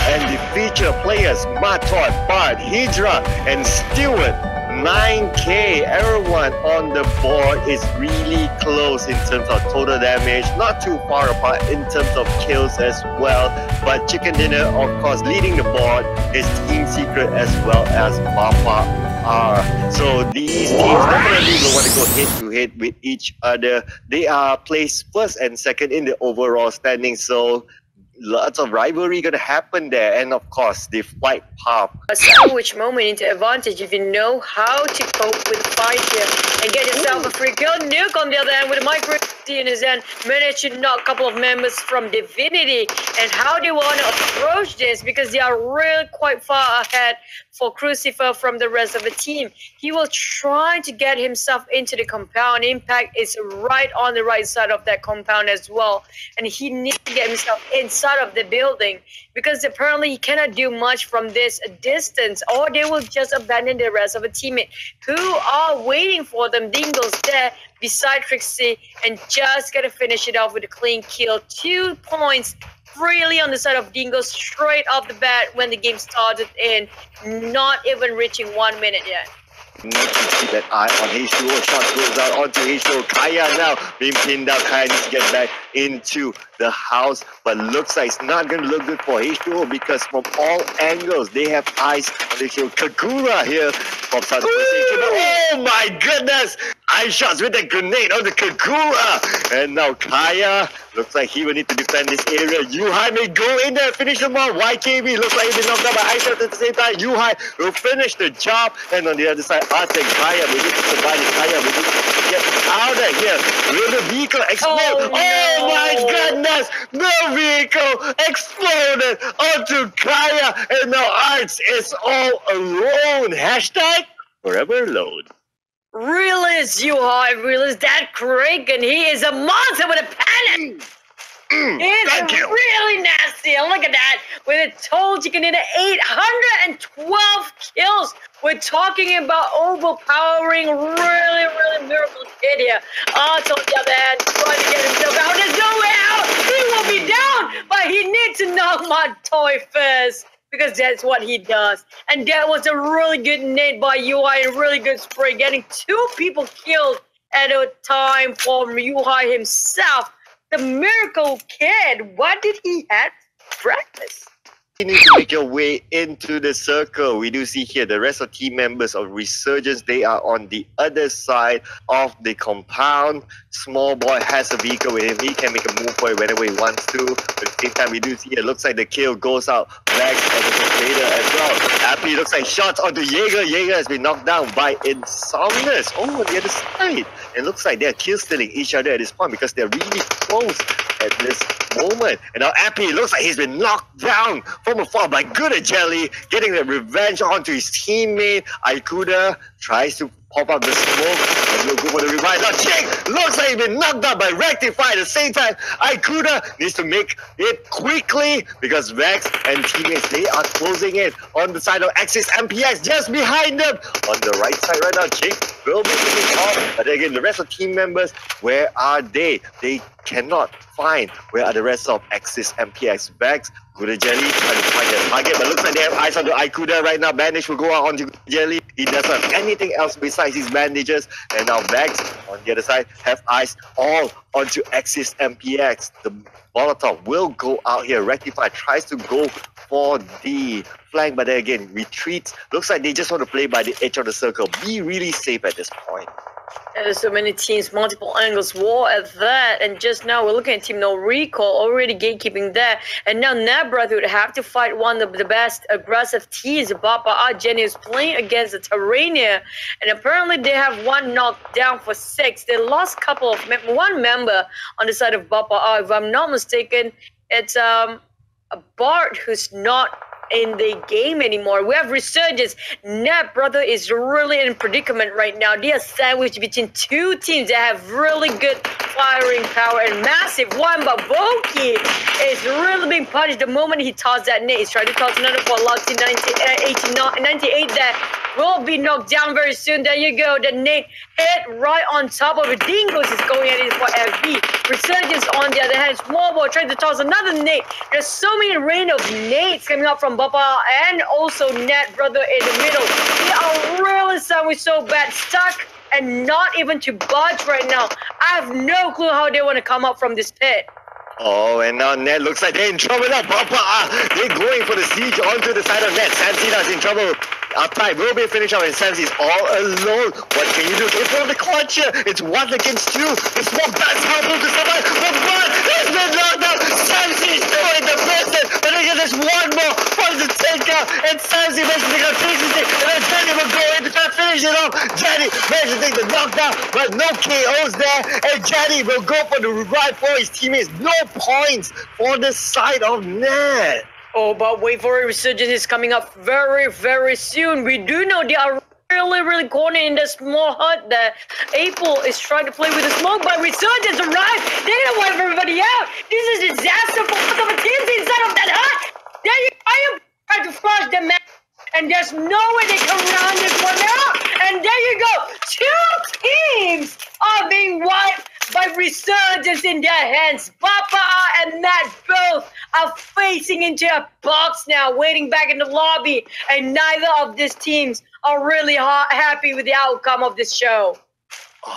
and the feature players Matoy, Bard, Hydra, and Stewart. 9k, everyone on the board is really close in terms of total damage, not too far apart in terms of kills as well, but Chicken Dinner of course leading the board is Team Secret as well as Papa R. So these teams definitely will want to go head to head with each other. They are placed first and second in the overall standing, so lots of rivalry gonna happen there, and of course the flight path. A sandwich moment into advantage if you know how to cope with the fight here and get yourself a free kill. Nuke on the other hand with a micro in his hand managed to knock a couple of members from Divinity. And how do you want to approach this, because they are really quite far ahead for Crucifer from the rest of the team. He will try to get himself into the compound. Impact is right on the right side of that compound as well, and he needs to get himself inside of the building, because apparently he cannot do much from this distance, or they will just abandon the rest of the teammate who are waiting for them. Dingle's there beside Trixie and just gonna finish it off with a clean kill. 2 points freely on the side of Dingo straight off the bat when the game started, in not even reaching 1 minute yet. Need to keep that eye on H2O. Shots goes out onto H2O. Kaya now being pinned down. Kaya needs to get back into the house, but looks like it's not going to look good for H2O, because from all angles they have eyes on H2O. Kagura here pops out. Oh my goodness! Eye shots with a grenade on the Kagura, and now Kaya looks like he will need to defend this area. Yuhai may go in there, finish them off. YKB looks like he's been knocked out by eye shots at the same time. Yuhai will finish the job, and on the other side, Art and Kaya will need to survive. Kaya will need to get out of here. Will the vehicle explode? Oh my goodness! The vehicle exploded onto Kaya, and now Arts is all alone. Hashtag forever alone. Realize Yuhai, realize that Kraken, he is a monster with a panic. It's really nasty. And look at that. With a total Chicken Dinner 812 kills. We're talking about overpowering, really miracle kid here. So the other hand, trying to get himself out. There's no way out. He will be down, but he needs to knock my toy first, because that's what he does. And that was a really good nade by UI, and really good spray, getting 2 people killed at a time from UI himself. The miracle kid, what did he have for breakfast? You need to make your way into the circle. We do see here the rest of team members of Resurgence. They are on the other side of the compound. Small boy has a vehicle with him. He can make a move for it whenever he wants to. But at the same time, we do see it looks like the kill goes out. Max and the Vader as well. Happy looks like shots onto Jaeger. Jaeger has been knocked down by Insomnus. Oh, on the other side. It looks like they're kill stealing each other at this point, because they're really close at this moment. And now Appy looks like he's been knocked down from afar by Good Jelly, getting the revenge onto his teammate. Aikuda tries to pop up the smoke, and we'll go for the revive. Now Chick looks like he's been knocked down by Rectify at the same time. Aikuda needs to make it quickly, because Vex and teammates, they are closing in on the side of Axis MPX, just behind them. On the right side right now, Chick will be moving on. But again, the rest of team members, where are they? They cannot find where are the rest of Axis MPX. Vex, Good Jelly trying to find their target, but looks like they have eyes on the Aikuda right now. Bandage will go out onto Good Jelly. He doesn't have anything else besides his bandages. And now Vex on the other side have eyes all onto Axis MPX. The Molotov will go out here. Rectify tries to go for the flank, but then again retreats. Looks like they just want to play by the edge of the circle. Be really safe at this point. There's so many teams, multiple angles, war at that, and just now we're looking at Team No Recall already gatekeeping there, and now Nebra would have to fight one of the best aggressive teams. Bapa Jenny is playing against the Terrania, and apparently they have one knocked down for 6. They lost couple of one member on the side of Bapa. If I'm not mistaken, it's a Bart who's not in the game anymore. We have Resurgence. Neb brother is really in predicament right now. They are sandwiched between 2 teams that have really good firing power and massive one, but Voki is really being punished the moment he tossed that nade. He's trying to toss another for Luxy 98 there. will be knocked down very soon. There you go. The nade hit right on top of it. Dingoes is going at it for FB. Resurgence on the other hand. Small boy trying to toss another nade. There's so many rain of nades coming up from Bapa and also Net Brother in the middle. They are really sounding so bad. Stuck and not even to budge right now. I have no clue how they want to come up from this pit. Oh, and now Net looks like they're in trouble now. Papa, they're going for the siege onto the side of Net. Samsina's in trouble. Uptight will be finished up and Samsi's all alone. What can you do? It's from the clutcher. It's 1 against 2. The smoke that's helpful to survive. But one has been knocked out. Samsi's doing the business. But again, there's one more for the takeout. And Samsi basically got finishes it. And then Jenny will go in to try to finish it off. Jenny managed to take the knockdown, but no KOs there. And Jenny will go for the revive for his teammates. No points for the side of Net. Oh, but wait for it. Resurgence is coming up very, very soon. We do know they are really cornered in the small hut there. Pmpl is trying to play with the smoke, but Resurgence arrived. They're gonna wipe everybody out. This is a disaster for both of the teams inside of that hut. There you I am trying to flush them out. And there's no way they can round this one out. And there you go. 2 teams are being wiped by Resurgence in their hands. Papa and Matt both are facing into a box now, waiting back in the lobby. And neither of these teams are really happy with the outcome of this show.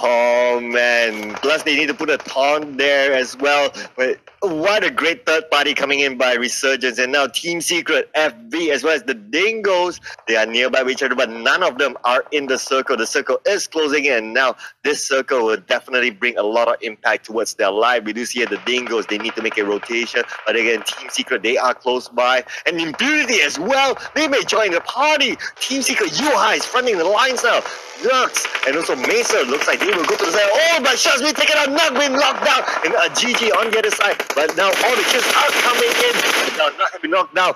Oh man, plus they need to put a taunt there as well. But what a great third party coming in by Resurgence. And now Team Secret, FB, as well as the Dingoes, they are nearby each other, but none of them are in the circle. The circle is closing in, and now this circle will definitely bring a lot of impact towards their life. We do see here the Dingoes, they need to make a rotation, but again, Team Secret, they are close by. And Impunity as well, they may join the party. Team Secret, UI is fronting the lines now. Lux and also Mesa looks like they will go to the side. Oh, but shots being taken out, not being locked down. And a GG on the other side. But now all the kills are coming in. Now not being knocked down.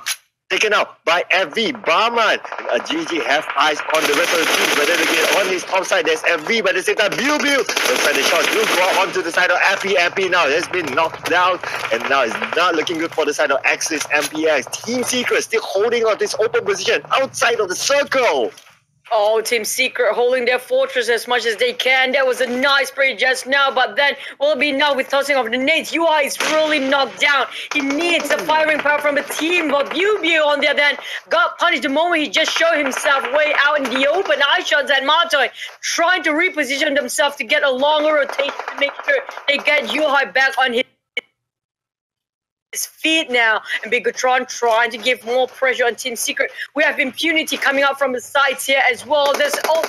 Taken out by FV, Barman. And a GG have eyes on the rest of the team. But then again, on his top side, there's FV. But at the same time, Biu. Looks like the shots will go out onto the side of FP now. Has been knocked down. And now it's not looking good for the side of Axis MPX. Team Secret still holding on this open position outside of the circle. Oh, Team Secret holding their fortress as much as they can. That was a nice play just now, but then will be now with tossing of the nades. UI is really knocked down. He needs a firing power from the team, but Biu on the other hand got punished the moment he just showed himself way out in the open. Eye shots at Matoy trying to reposition themselves to get a longer rotation to make sure they get UI back on his feet now, and Bigetron trying to give more pressure on Team Secret. We have Impunity coming out from the sides here as well. There's also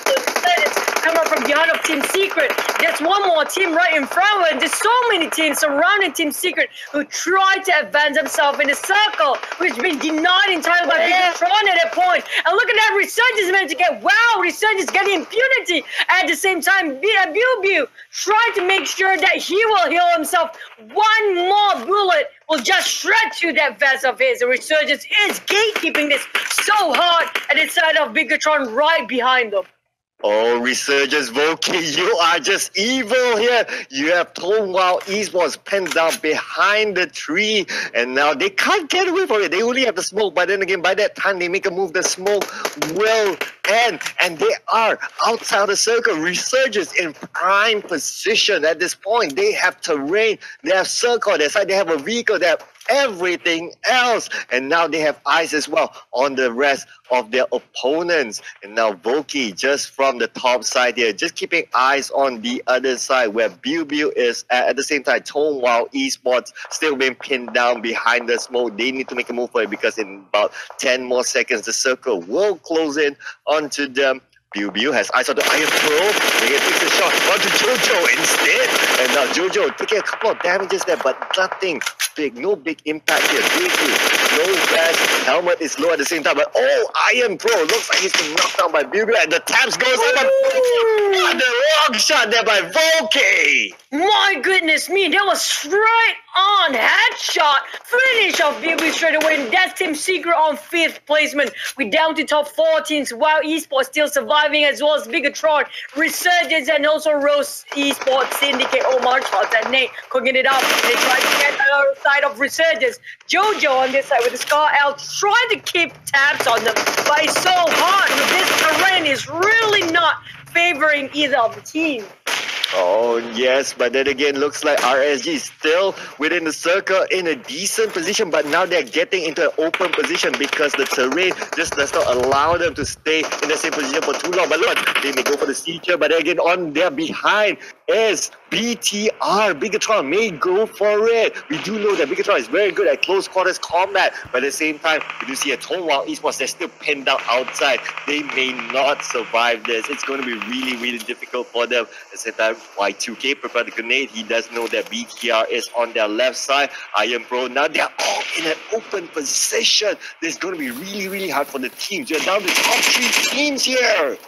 coming up from behind of Team Secret. There's one more team right in front of it. There's so many teams surrounding Team Secret who try to advance themselves in the circle, which has been denied entirely by Bigetron at that point. And look at that, Resurgence managed to get, wow, Resurgence getting Impunity. At the same time, Biu trying to make sure that he will heal himself. One more bullet will just shred through that vest of his. The Resurgence is gatekeeping this so hard, and it's side of Bigetron right behind them. Oh, Resurgence Voki, you are just evil here. You have Tonewall Esports pinned down behind the tree, and now they can't get away from it. They only have the smoke, but then again, by that time they make a move, the smoke will end, and they are outside the circle. Resurgence in prime position at this point. They have terrain, they have circle, their side, they have a vehicle, they have everything else, and now they have eyes as well on the rest of their opponents. And now Voki just from the top side here, just keeping eyes on the other side where Biu is at the same time. Tonewall Esports still being pinned down behind the smoke. They need to make a move for it because in about 10 more seconds the circle will close in onto them. Biu has eyes on the Iron Pro. They takes a shot onto Jojo instead. And now Jojo taking a couple of damages there, but nothing big, no big impact here. No vest, helmet is low at the same time. But oh, Iron Pro looks like he's been knocked down by Biu, and the taps goes up. And the wrong shot there by Volky. My goodness me, that was straight on headshot. Finish off Biu straight away, and that's Team Secret on 5th placement. We're down to top 4 teams, while Esports still surviving, as well as Bigetron, Resurgence, and also Rose Esports Syndicate. Omar shots and Nate cooking it up. They try to get the other side of Resurgence. Jojo on this side with the Scar L trying to keep tabs on them, but it's so hard. This terrain is really not favoring either of the team. Oh, yes, but then again, looks like RSG is still within the circle in a decent position, but now they're getting into an open position because the terrain just does not allow them to stay in the same position for too long. But look, they may go for the siege, but then again, on their behind is BTR. Bigetron may go for it. We do know that Bigetron is very good at close quarters combat, but at the same time, we do see a Tonewall Esports that's still pinned down outside. They may not survive this. It's going to be really, really difficult for them. At the same time, Y2K prepared the grenade. He does know that BTR is on their left side. Iron Pro, now they're all in an open position. This is going to be really, really hard for the teams. They're down to top 3 teams here.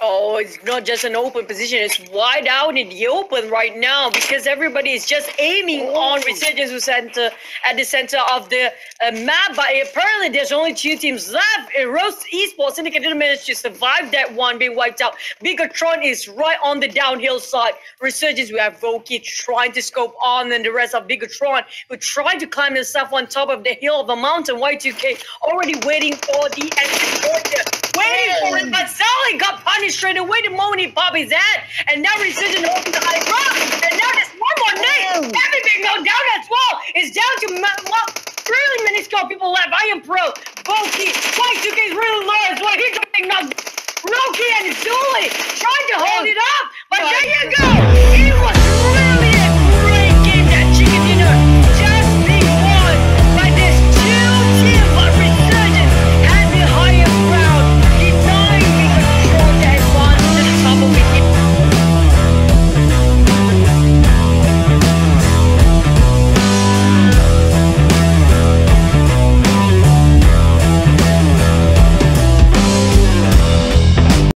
Oh, it's not just an open position. It's wide out in the open right now because everybody is just aiming on Resurgence Center at the center of the map. But apparently, there's only 2 teams left. Rose Esports Syndicate didn't manage to survive that one being wiped out. Bigetron is right on the downhill side. Resurgence, we have Voki trying to scope on, and the rest of Bigetron who trying to climb himself on top of the hill of a mountain. Y2K already waiting for the exit order. Waiting for it, but Sally got punished straight away the moment he popped his head. And now Resurgence opens the high ground. And now there's one more name. Everything go down as well. It's down to really minuscule people left. I am pro. Boki. Y2K is really low as well. He's getting knocked. Roki and Zuli trying to hold it up. But there you go. It was